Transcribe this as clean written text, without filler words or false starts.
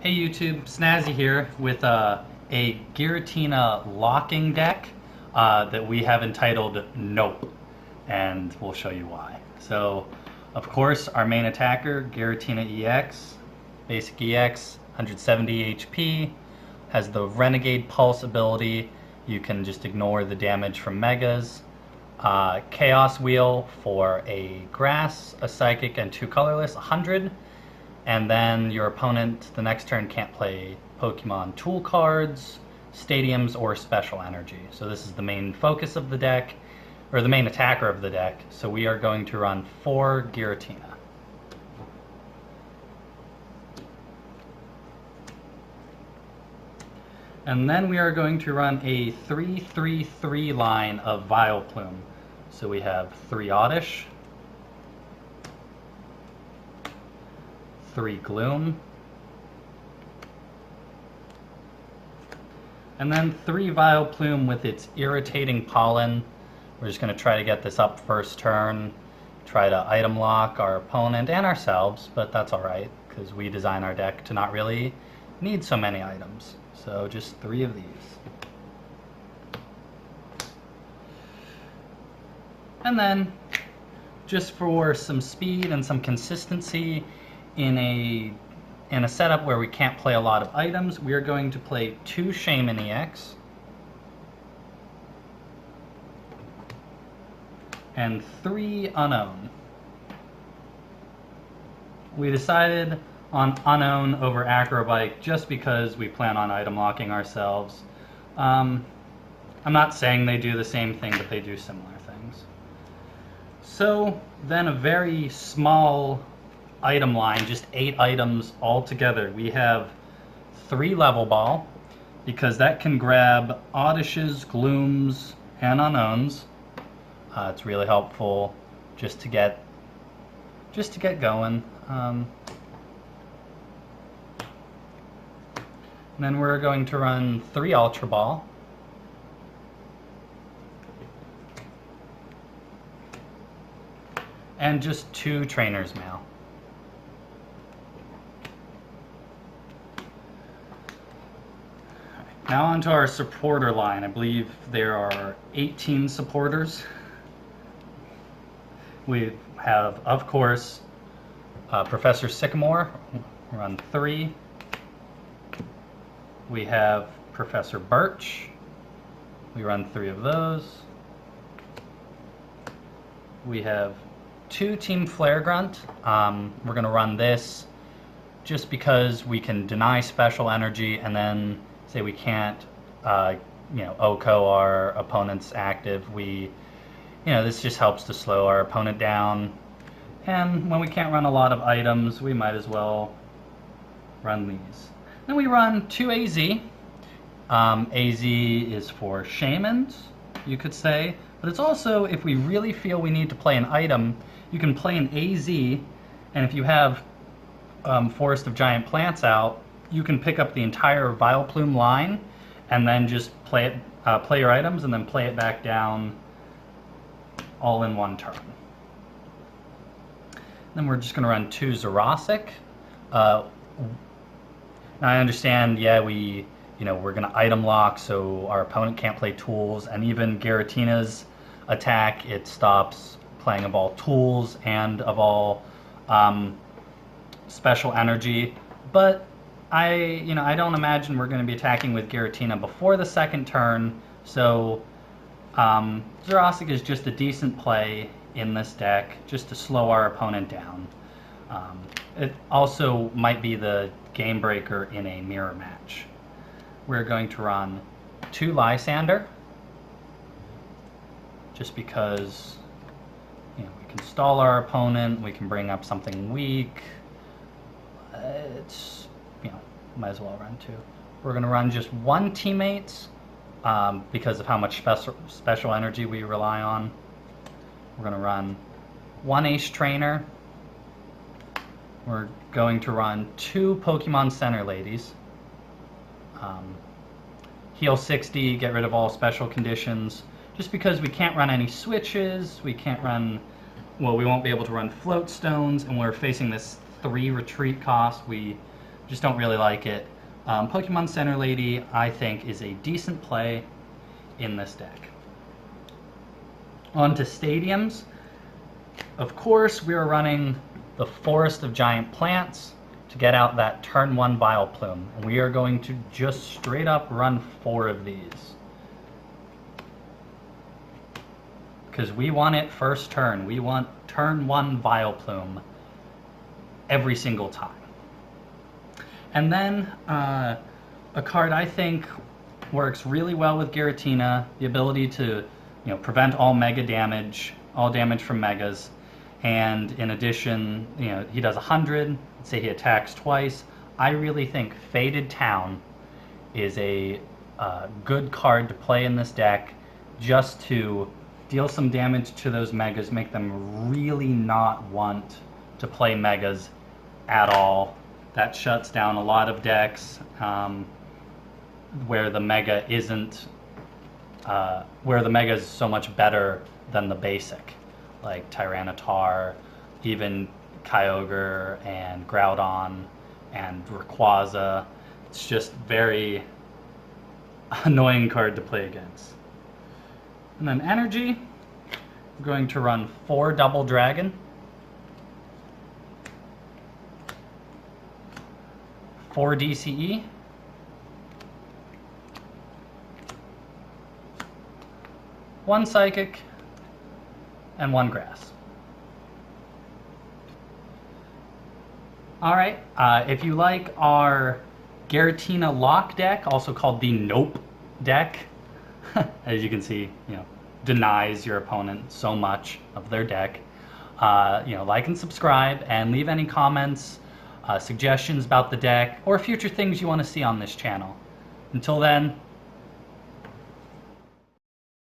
Hey YouTube, Snazzy here with a Giratina locking deck that we have entitled Nope, and we'll show you why. So, of course, our main attacker, Giratina EX, basic EX, 170 HP, has the Renegade Pulse ability. You can just ignore the damage from Megas. Chaos Wheel for a Grass, a Psychic, and 2 colorless, 100. And then your opponent the next turn can't play Pokemon tool cards, stadiums, or special energy. So this is the main focus of the deck, or the main attacker of the deck. So we are going to run 4 Giratina. And then we are going to run a 3-3-3 line of Vileplume. So we have 3 Oddish, 3 Gloom, and then 3 Vileplume with its irritating pollen. We're just going to try to get this up first turn, try to item lock our opponent and ourselves, but that's alright, because we design our deck to not really need so many items. So just 3 of these. And then, just for some speed and some consistency, in a setup where we can't play a lot of items, we are going to play 2 Shaman EX and 3 Unknown. We decided on Unknown over Acrobike just because we plan on item locking ourselves. I'm not saying they do the same thing, but they do similar things. So then a very small item line, just 8 items all together. We have 3 Level Ball, because that can grab Oddishes, Glooms, and Unknowns. It's really helpful just to get going. And then we're going to run 3 Ultra Ball. And just 2 Trainer's Mail. Now onto our supporter line. I believe there are 18 supporters. We have, of course, Professor Sycamore, run 3. We have Professor Birch. We run 3 of those. We have 2 Team Flare Grunt. We're going to run this just because we can deny special energy and then say we can't, OHKO our opponent's active. This just helps to slow our opponent down. And when we can't run a lot of items, we might as well run these. Then we run 2 AZ. AZ is for Shamans, you could say. But it's also, if we really feel we need to play an item, you can play an AZ, and if you have Forest of Giant Plants out, you can pick up the entire Vileplume line and then just play your items and then play it back down all in one turn. Then we're just going to run 2 Zerosic. Now I understand, we're going to item lock so our opponent can't play tools, and even Giratina's attack, it stops playing of all tools and of all special energy. But I don't imagine we're going to be attacking with Giratina before the second turn, so Zerosic is just a decent play in this deck, just to slow our opponent down. It also might be the game breaker in a mirror match. We're going to run 2 Lysander, just because we can stall our opponent, we can bring up something weak. It's might as well run 2. We're going to run just 1 Teammates because of how much special energy we rely on. We're going to run 1 Ace Trainer. We're going to run 2 Pokemon Center Ladies. Heal 60, get rid of all special conditions. Just because we can't run any switches, we won't be able to run Float Stones, and we're facing this 3 retreat cost. We just don't really like it. Pokemon Center Lady, I think, is a decent play in this deck. On to stadiums. Of course, we are running the Forest of Giant Plants to get out that turn 1 Vileplume. And we are going to just straight up run 4 of these. Because we want it first turn. We want turn 1 Vileplume every single time. And then a card I think works really well with Giratina, the ability to prevent all mega damage, all damage from megas. And in addition, he does 100, say he attacks twice. I really think Faded Town is a good card to play in this deck, just to deal some damage to those megas, make them really not want to play megas at all. That shuts down a lot of decks where the mega isn't, where the mega is so much better than the basic, like Tyranitar, even Kyogre and Groudon and Rayquaza. It's just very annoying card to play against. And then energy, we're going to run 4 Double Dragon, 4 DCE, 1 Psychic, and 1 Grass. Alright, if you like our Giratina lock deck, also called the Nope deck, as you can see, denies your opponent so much of their deck. Like and subscribe, and leave any comments, suggestions about the deck, or future things you want to see on this channel. Until then,